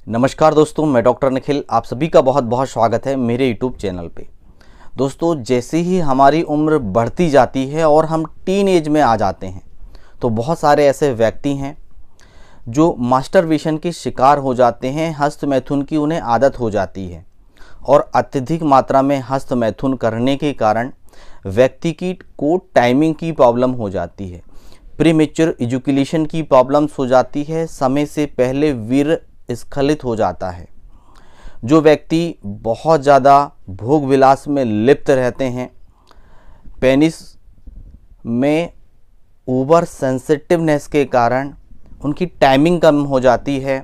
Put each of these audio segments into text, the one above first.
नमस्कार दोस्तों, मैं डॉक्टर निखिल। आप सभी का बहुत बहुत स्वागत है मेरे यूट्यूब चैनल पे। दोस्तों, जैसे ही हमारी उम्र बढ़ती जाती है और हम टीन एज में आ जाते हैं तो बहुत सारे ऐसे व्यक्ति हैं जो मास्टरबेशन के शिकार हो जाते हैं। हस्त मैथुन की उन्हें आदत हो जाती है और अत्यधिक मात्रा में हस्त मैथुन करने के कारण व्यक्ति की को टाइमिंग की प्रॉब्लम हो जाती है, प्रीमेच्योर इजैकुलेशन की प्रॉब्लम्स हो जाती है, समय से पहले वीर्य स्खलित हो जाता है। जो व्यक्ति बहुत ज़्यादा भोग विलास में लिप्त रहते हैं, पेनिस में ओवर सेंसिटिवनेस के कारण उनकी टाइमिंग कम हो जाती है,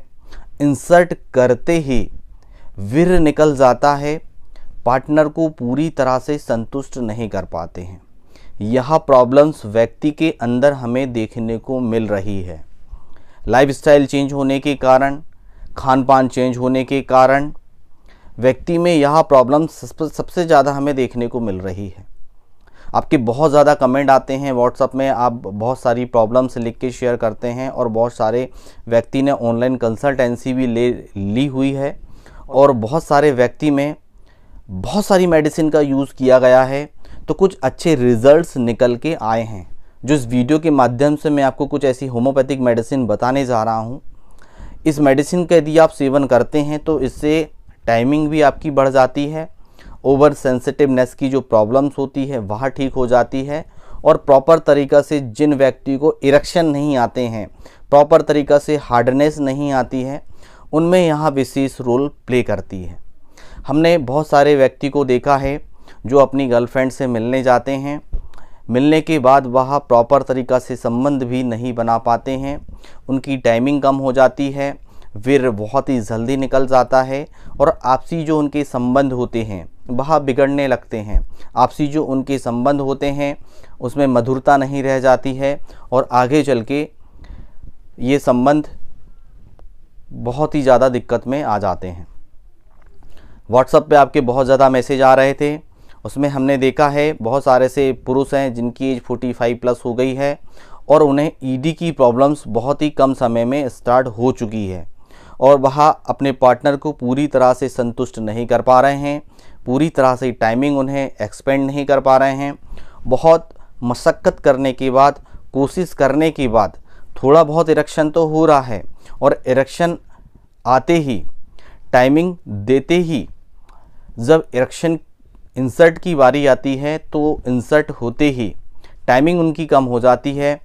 इंसर्ट करते ही वीर्य निकल जाता है, पार्टनर को पूरी तरह से संतुष्ट नहीं कर पाते हैं। यह प्रॉब्लम्स व्यक्ति के अंदर हमें देखने को मिल रही है। लाइफस्टाइल चेंज होने के कारण, खान पान चेंज होने के कारण व्यक्ति में यह प्रॉब्लम सबसे ज़्यादा हमें देखने को मिल रही है। आपके बहुत ज़्यादा कमेंट आते हैं व्हाट्सएप में, आप बहुत सारी प्रॉब्लम्स लिख के शेयर करते हैं और बहुत सारे व्यक्ति ने ऑनलाइन कंसल्टेंसी भी ली हुई है और बहुत सारे व्यक्ति में बहुत सारी मेडिसिन का यूज़ किया गया है तो कुछ अच्छे रिजल्ट्स निकल के आए हैं। जो इस वीडियो के माध्यम से मैं आपको कुछ ऐसी होम्योपैथिक मेडिसिन बताने जा रहा हूँ। इस मेडिसिन का यदि आप सेवन करते हैं तो इससे टाइमिंग भी आपकी बढ़ जाती है, ओवर सेंसिटिवनेस की जो प्रॉब्लम्स होती है वह ठीक हो जाती है और प्रॉपर तरीक़ा से जिन व्यक्ति को इरेक्शन नहीं आते हैं, प्रॉपर तरीक़ा से हार्डनेस नहीं आती है, उनमें यहाँ विशेष रोल प्ले करती है। हमने बहुत सारे व्यक्ति को देखा है जो अपनी गर्लफ्रेंड से मिलने जाते हैं, मिलने के बाद वह प्रॉपर तरीक़ा से संबंध भी नहीं बना पाते हैं, उनकी टाइमिंग कम हो जाती है, वीर्य बहुत ही जल्दी निकल जाता है और आपसी जो उनके संबंध होते हैं वह बिगड़ने लगते हैं। आपसी जो उनके संबंध होते हैं उसमें मधुरता नहीं रह जाती है और आगे चल के ये संबंध बहुत ही ज़्यादा दिक्कत में आ जाते हैं। व्हाट्सएप पे आपके बहुत ज़्यादा मैसेज आ रहे थे, उसमें हमने देखा है बहुत सारे से पुरुष हैं जिनकी एज 45 प्लस हो गई है और उन्हें ईडी की प्रॉब्लम्स बहुत ही कम समय में स्टार्ट हो चुकी है और वह अपने पार्टनर को पूरी तरह से संतुष्ट नहीं कर पा रहे हैं, पूरी तरह से टाइमिंग उन्हें एक्सपेंड नहीं कर पा रहे हैं। बहुत मशक्क़त करने के बाद, कोशिश करने के बाद थोड़ा बहुत इरेक्शन तो हो रहा है और इरेक्शन आते ही, टाइमिंग देते ही जब इरेक्शन इंसर्ट की बारी आती है तो इंसर्ट होते ही टाइमिंग उनकी कम हो जाती है,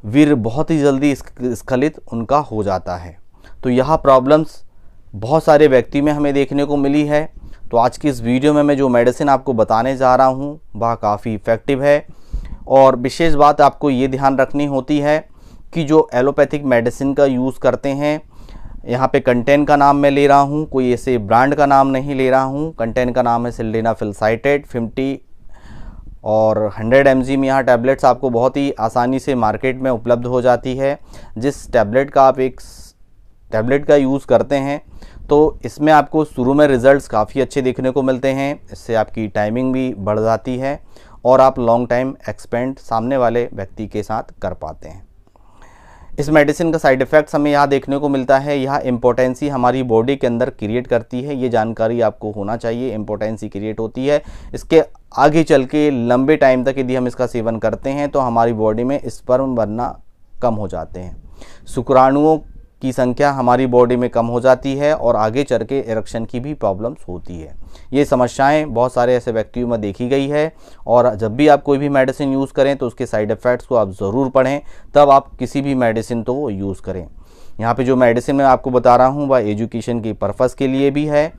वीर्य बहुत ही जल्दी स्खलित उनका हो जाता है। तो यह प्रॉब्लम्स बहुत सारे व्यक्ति में हमें देखने को मिली है। तो आज की इस वीडियो में मैं जो मेडिसिन आपको बताने जा रहा हूँ वह काफ़ी इफ़ेक्टिव है और विशेष बात आपको ये ध्यान रखनी होती है कि जो एलोपैथिक मेडिसिन का यूज़ करते हैं, यहाँ पे कंटेंट का नाम मैं ले रहा हूँ, कोई ऐसे ब्रांड का नाम नहीं ले रहा हूँ। कंटेंट का नाम है सिल्डेनाफिल साइटेट 50 और 100 mg में यहाँ टैबलेट्स आपको बहुत ही आसानी से मार्केट में उपलब्ध हो जाती है। जिस टैबलेट का आप एक टैबलेट का यूज़ करते हैं तो इसमें आपको शुरू में रिज़ल्ट्स काफ़ी अच्छे देखने को मिलते हैं, इससे आपकी टाइमिंग भी बढ़ जाती है और आप लॉन्ग टाइम एक्सपेंड सामने वाले व्यक्ति के साथ कर पाते हैं। इस मेडिसिन का साइड इफ़ेक्ट्स हमें यहाँ देखने को मिलता है, यह इम्पोटेंसी हमारी बॉडी के अंदर क्रिएट करती है। ये जानकारी आपको होना चाहिए, इम्पोटेंसी क्रिएट होती है। इसके आगे चल के लंबे टाइम तक यदि हम इसका सेवन करते हैं तो हमारी बॉडी में स्पर्म बनना कम हो जाते हैं, शुक्राणुओं की संख्या हमारी बॉडी में कम हो जाती है और आगे चल के इरेक्शन की भी प्रॉब्लम्स होती है। ये समस्याएं बहुत सारे ऐसे व्यक्तियों में देखी गई है और जब भी आप कोई भी मेडिसिन यूज़ करें तो उसके साइड इफ़ेक्ट्स को आप ज़रूर पढ़ें, तब आप किसी भी मेडिसिन तो वो यूज़ करें। यहाँ पे जो मेडिसिन मैं आपको बता रहा हूँ वह एजुकेशन की पर्पज़ के लिए भी है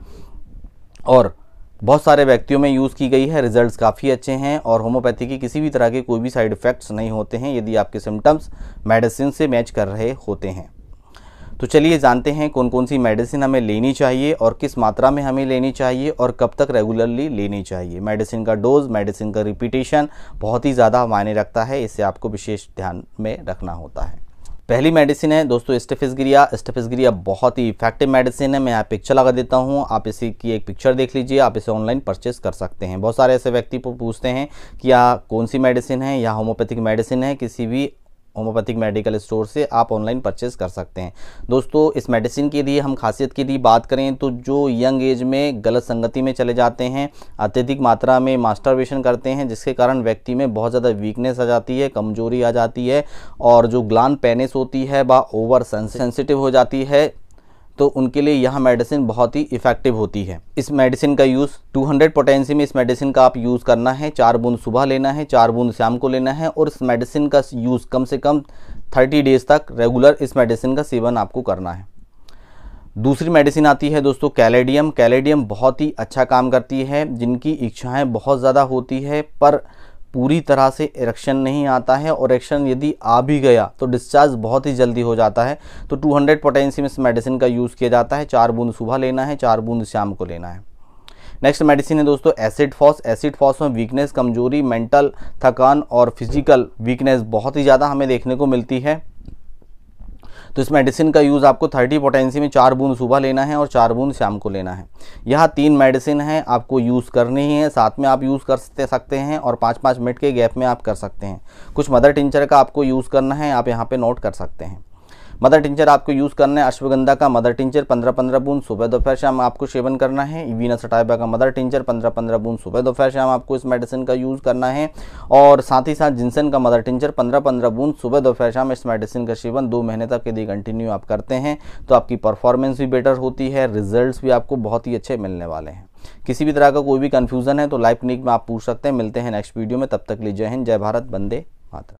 और बहुत सारे व्यक्तियों में यूज़ की गई है, रिजल्ट्स काफ़ी अच्छे हैं और होम्योपैथी की किसी भी तरह के कोई भी साइड इफ़ेक्ट्स नहीं होते हैं यदि आपके सिम्टम्स मेडिसिन से मैच कर रहे होते हैं। तो चलिए जानते हैं कौन कौन सी मेडिसिन हमें लेनी चाहिए और किस मात्रा में हमें लेनी चाहिए और कब तक रेगुलरली लेनी चाहिए। मेडिसिन का डोज, मेडिसिन का रिपीटेशन बहुत ही ज़्यादा मायने रखता है, इससे आपको विशेष ध्यान में रखना होता है। पहली मेडिसिन है दोस्तों स्टेफिस गिरिया बहुत ही इफेक्टिव मेडिसिन है। मैं यहाँ पिक्चर लगा देता हूँ, आप इसी की एक पिक्चर देख लीजिए, आप इसे ऑनलाइन परचेस कर सकते हैं। बहुत सारे ऐसे व्यक्ति पूछते हैं कि यह कौन सी मेडिसिन है, या होम्योपैथिक मेडिसिन है, किसी भी होम्योपैथिक मेडिकल स्टोर से आप ऑनलाइन परचेस कर सकते हैं। दोस्तों इस मेडिसिन के लिए हम खासियत की यदि बात करें तो जो यंग एज में गलत संगति में चले जाते हैं, अत्यधिक मात्रा में मास्टरबेशन करते हैं, जिसके कारण व्यक्ति में बहुत ज़्यादा वीकनेस आ जाती है, कमजोरी आ जाती है और जो ग्लैंड पेनिस होती है वह ओवर सेंसिटिव हो जाती है, तो उनके लिए यह मेडिसिन बहुत ही इफेक्टिव होती है। इस मेडिसिन का यूज़ 200 पोटेंसी में इस मेडिसिन का आप यूज़ करना है। 4 बूंद सुबह लेना है, 4 बूंद शाम को लेना है और इस मेडिसिन का यूज़ कम से कम 30 डेज तक रेगुलर इस मेडिसिन का सेवन आपको करना है। दूसरी मेडिसिन आती है दोस्तों कैलेडियम। कैलेडियम बहुत ही अच्छा काम करती है। जिनकी इच्छाएं बहुत ज़्यादा होती है पर पूरी तरह से इरेक्शन नहीं आता है और इरेक्शन यदि आ भी गया तो डिस्चार्ज बहुत ही जल्दी हो जाता है, तो 200 पोटेंसी में इस मेडिसिन का यूज़ किया जाता है। 4 बूंद सुबह लेना है, 4 बूंद शाम को लेना है। नेक्स्ट मेडिसिन है दोस्तों एसिड फॉस। एसिड फॉस में वीकनेस, कमजोरी, मेंटल थकान और फिजिकल वीकनेस बहुत ही ज़्यादा हमें देखने को मिलती है, तो इस मेडिसिन का यूज़ आपको 30 पोटेंसी में 4 बूंद सुबह लेना है और 4 बूंद शाम को लेना है। यह 3 मेडिसिन हैं, आपको यूज़ करनी ही है, साथ में आप यूज़ कर सकते हैं और 5-5 मिनट के गैप में आप कर सकते हैं। कुछ मदर टिंचर का आपको यूज़ करना है, आप यहाँ पे नोट कर सकते हैं। मदर टिंचर आपको यूज़ करना है अश्वगंधा का मदर टिंचर 15-15 बूंद सुबह दोपहर शाम आपको सेवन करना है। वीनस सटाइवा का मदर टिंचर 15-15 बूंद सुबह दोपहर शाम आपको इस मेडिसिन का यूज़ करना है और साथ ही साथ जिनसन का मदर टिंचर 15-15 बूंद सुबह दोपहर शाम इस मेडिसिन का सेवन 2 महीने तक यदि कंटिन्यू आप करते हैं तो आपकी परफॉर्मेंस भी बेटर होती है, रिजल्ट्स भी आपको बहुत ही अच्छे मिलने वाले हैं। किसी भी तरह का कोई भी कन्फ्यूज़न है तो लाइव क्लिनिक में आप पूछ सकते हैं। मिलते हैं नेक्स्ट वीडियो में, तब तक के लिए जय हिंद, जय भारत, वंदे मातरम।